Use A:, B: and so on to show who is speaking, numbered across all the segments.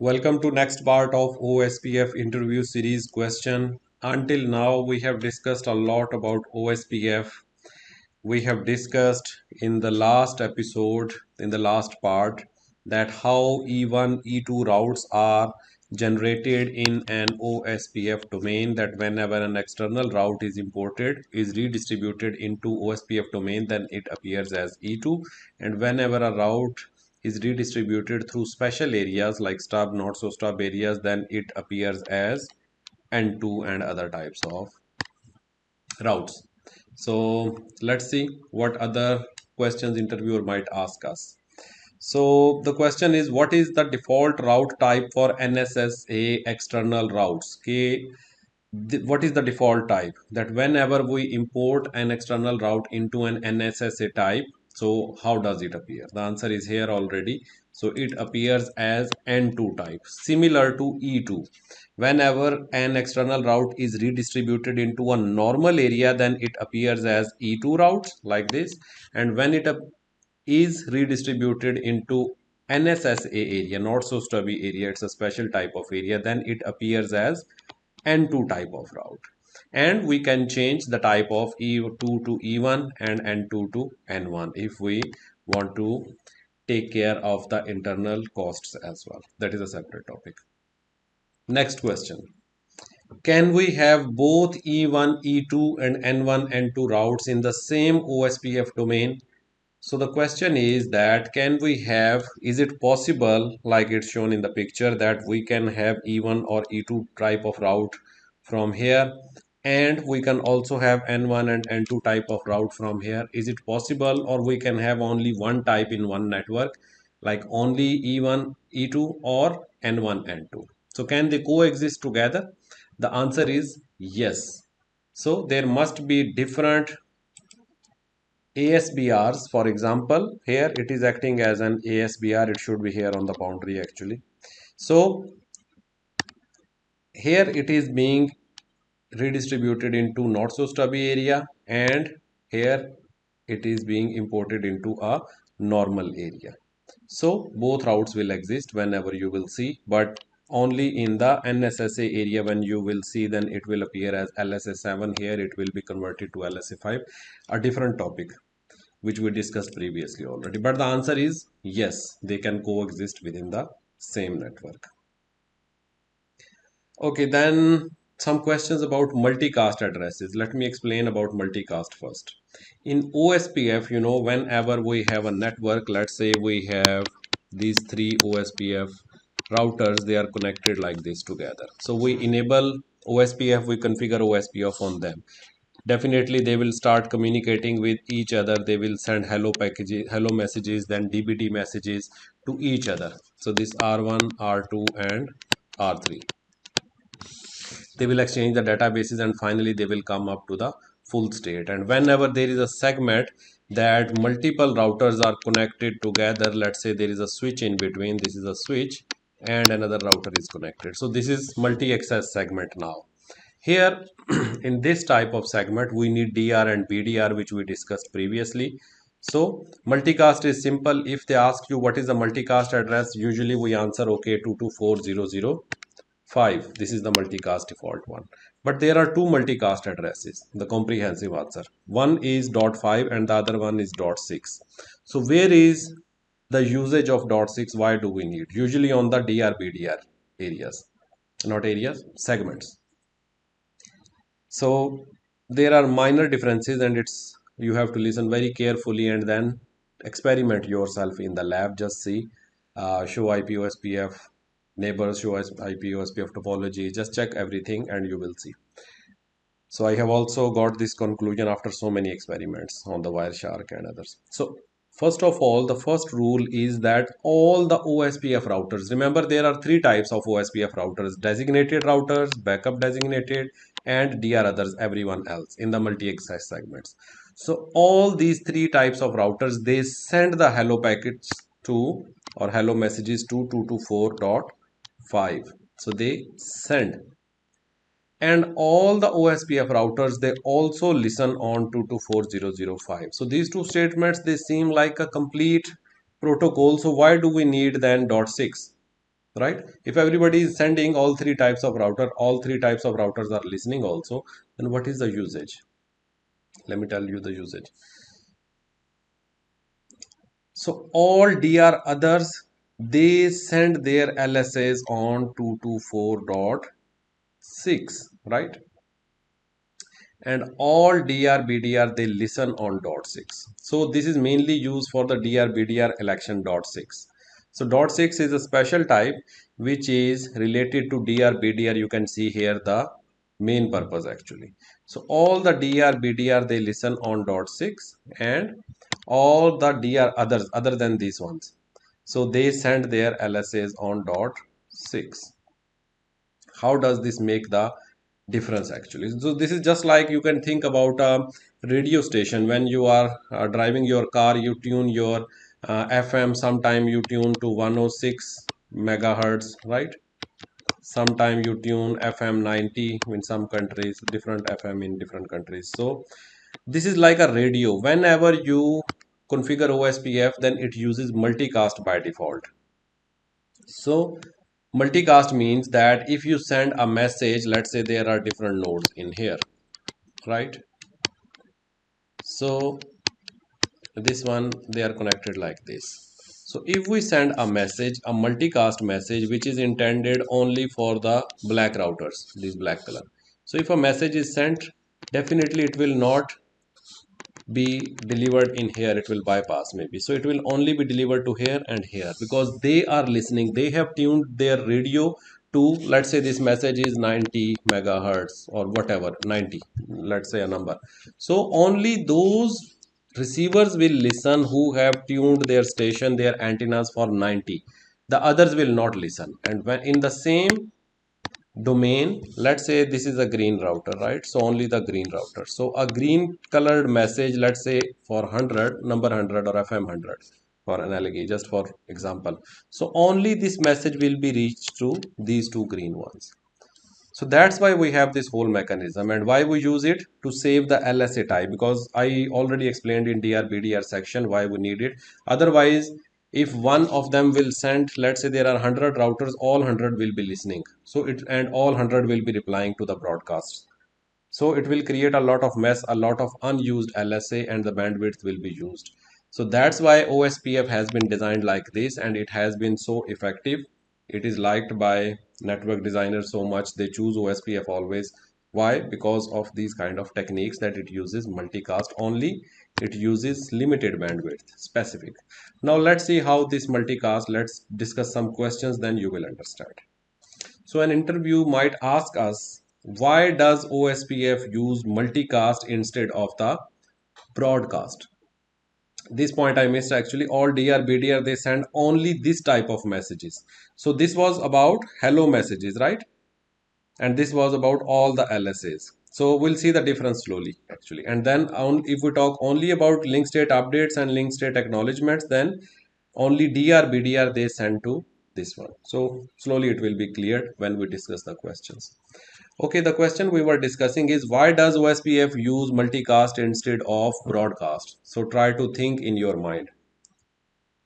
A: Welcome to next part of OSPF interview series question. Until now, we have discussed a lot about OSPF. We have discussed in the last episode, in the last part, that how E1, E2 routes are generated in an OSPF domain, that whenever an external route is imported, is redistributed into OSPF domain, then it appears as E2. And whenever a route is redistributed through special areas like stub, not so stub areas, then it appears as N2 and other types of routes. So let's see what other questions interviewer might ask us. So the question is, what is the default route type for NSSA external routes? Okay, what is the default type? That whenever we import an external route into an NSSA type, so how does it appear? The answer is here already. So it appears as N2 type, similar to E2. Whenever an external route is redistributed into a normal area, then it appears as E2 routes like this. And when it is redistributed into NSSA area, not so stubby area, it's a special type of area, then it appears as N2 type of route. And we can change the type of E2 to E1 and N2 to N1 if we want to take care of the internal costs as well. That is a separate topic. Next question. Can we have both E1, E2 and N1, N2 routes in the same OSPF domain? So the question is that is it possible, like it's shown in the picture, that we can have E1 or E2 type of route from here, and we can also have N1 and N2 type of route from here? Is it possible, or we can have only one type in one network, like only E1, E2 or N1, N2? So can they coexist together? The answer is yes. So there must be different ASBRs. For example, here it is acting as an ASBR. It should be here on the boundary actually. So here it is being redistributed into not so stubby area, and here it is being imported into a normal area. So both routes will exist whenever you will see, but only in the NSSA area when you will see, then it will appear as LSA7. Here it will be converted to LSA5, a different topic which we discussed previously already. But the answer is yes, they can coexist within the same network. Okay, then some questions about multicast addresses. Let me explain about multicast first. In OSPF, whenever we have a network, let's say we have these three OSPF routers, they are connected like this together. So we enable OSPF, we configure OSPF on them. Definitely they will start communicating with each other. They will send hello packages, hello messages, then dbt messages to each other. So this r1, r2 and r3, they will exchange the databases, and finally they will come up to the full state. And whenever there is a segment that multiple routers are connected together, let's say there is a switch in between, this is a switch and another router is connected, so this is multi-access segment. Now here in this type of segment we need DR and BDR, which we discussed previously. So multicast is simple. If they ask you what is the multicast address, usually we answer okay, 224.0.0.5. This is the multicast default one. But there are two multicast addresses, the comprehensive answer. One is .5 and the other one is .6. So where is the usage of .6? Why do we need? Usually on the DR BDR areas, not areas, segments. So there are minor differences, and you have to listen very carefully and then experiment yourself in the lab. Just see, show IP OSPF, neighbors show IP OSPF topology. Just check everything and you will see. So I have also got this conclusion after so many experiments on the Wireshark and others. So first of all, the first rule is that all the OSPF routers, remember there are three types of OSPF routers: designated routers, backup designated, and DR others, everyone else in the multi-access segments. So all these three types of routers, they send the hello packets to, or hello messages to 224.5. So they send, and all the OSPF routers, they also listen on 224.0.0.5. So these two statements, they seem like a complete protocol. So why do we need then .6? right? If everybody is sending all three types of router, all three types of routers are listening also, then what is the usage? Let me tell you the usage. So all DR others, they send their LSAs on 224.6, right? And all DR BDR they listen on dot 6. So this is mainly used for the DR BDR election dot 6. So dot 6 is a special type which is related to DR BDR. You can see here the main purpose actually. So all the DR BDR they listen on dot 6, and all the DR others other than these ones, so they send their LSAs on dot 6. How does this make the difference actually? So this is just like you can think about a radio station. When you are driving your car, you tune your FM. Sometime you tune to 106 megahertz, right? Sometime you tune FM 90 in some countries, different FM in different countries. So this is like a radio. Whenever you configure OSPF, then it uses multicast by default. So multicast means that if you send a message, let's say there are different nodes in here, right? So this one, they are connected like this. So if we send a message, a multicast message, which is intended only for the black routers, this black color. So if a message is sent, definitely it will not be delivered in here, it will bypass maybe. So it will only be delivered to here and here, because they are listening, they have tuned their radio to, let's say this message is 90 megahertz or whatever, 90, let's say a number. So only those receivers will listen who have tuned their station, their antennas for 90. The others will not listen. And when in the same domain, let's say this is a green router, right? So only the green router, so a green colored message, let's say for 100, number 100 or FM 100 for analogy, just for example. So only this message will be reached to these two green ones. So that's why we have this whole mechanism, and why we use it to save the LSA type, because I already explained in DRBDR section why we need it. Otherwise, if one of them will send, let's say there are 100 routers, all 100 will be listening. So it, and all 100 will be replying to the broadcasts. So it will create a lot of mess, a lot of unused LSA, and the bandwidth will be used. So that's why OSPF has been designed like this, and it has been so effective. It is liked by network designers so much, they choose OSPF always. Why? Because of these kind of techniques, that it uses multicast only, it uses limited bandwidth, specific. Now let's see how this multicast, let's discuss some questions, then you will understand. So an interview might ask us, why does OSPF use multicast instead of the broadcast? This point I missed actually. All DR, BDR, they send only this type of messages. So this was about hello messages, right? And this was about all the LSAs. So we'll see the difference slowly actually. And then if we talk only about link state updates and link state acknowledgements, then only DR, BDR they send to this one. So slowly it will be cleared when we discuss the questions. Okay, the question we were discussing is, why does OSPF use multicast instead of broadcast? So try to think in your mind.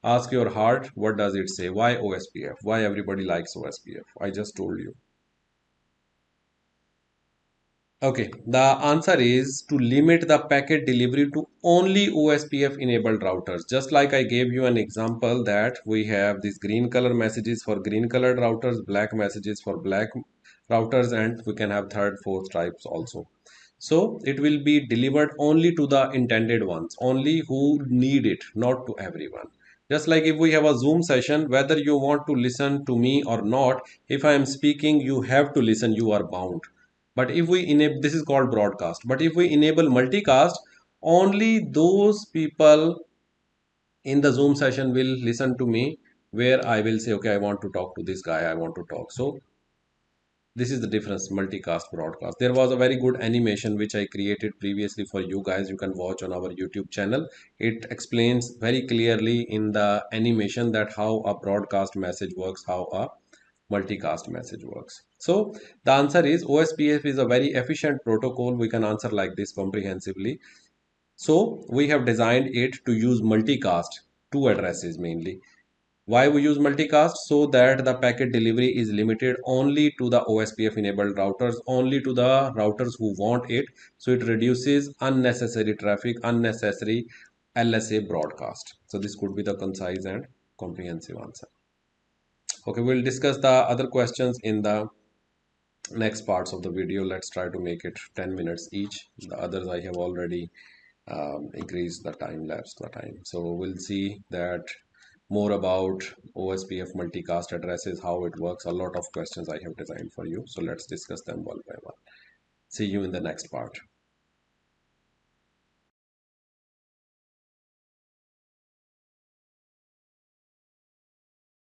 A: Ask your heart, what does it say? Why OSPF? Why everybody likes OSPF? I just told you. Okay, the answer is to limit the packet delivery to only OSPF enabled routers. Just like I gave you an example that we have these green color messages for green colored routers, black messages for black routers, and we can have third, fourth types also. So it will be delivered only to the intended ones, only who need it, not to everyone. Just like if we have a Zoom session, whether you want to listen to me or not, if I am speaking, you have to listen, you are bound. But if we enable, this is called broadcast. But if we enable multicast, only those people in the Zoom session will listen to me, where I will say, okay, I want to talk to this guy, I want to talk. So this is the difference, multicast, broadcast. There was a very good animation which I created previously for you guys. You can watch on our YouTube channel. It explains very clearly in the animation that how a broadcast message works, how a multicast message works. So the answer is OSPF is a very efficient protocol. We can answer like this comprehensively. So we have designed it to use multicast, two addresses mainly. Why we use multicast? So that the packet delivery is limited only to the OSPF enabled routers, only to the routers who want it. So it reduces unnecessary traffic, unnecessary LSA broadcast. So this could be the concise and comprehensive answer. Okay, we'll discuss the other questions in the next parts of the video. Let's try to make it 10 minutes each. The others I have already increased the time lapse the time. So we'll see that more about OSPF multicast addresses, how it works. A lot of questions I have designed for you. So let's discuss them one by one. See you in the next part.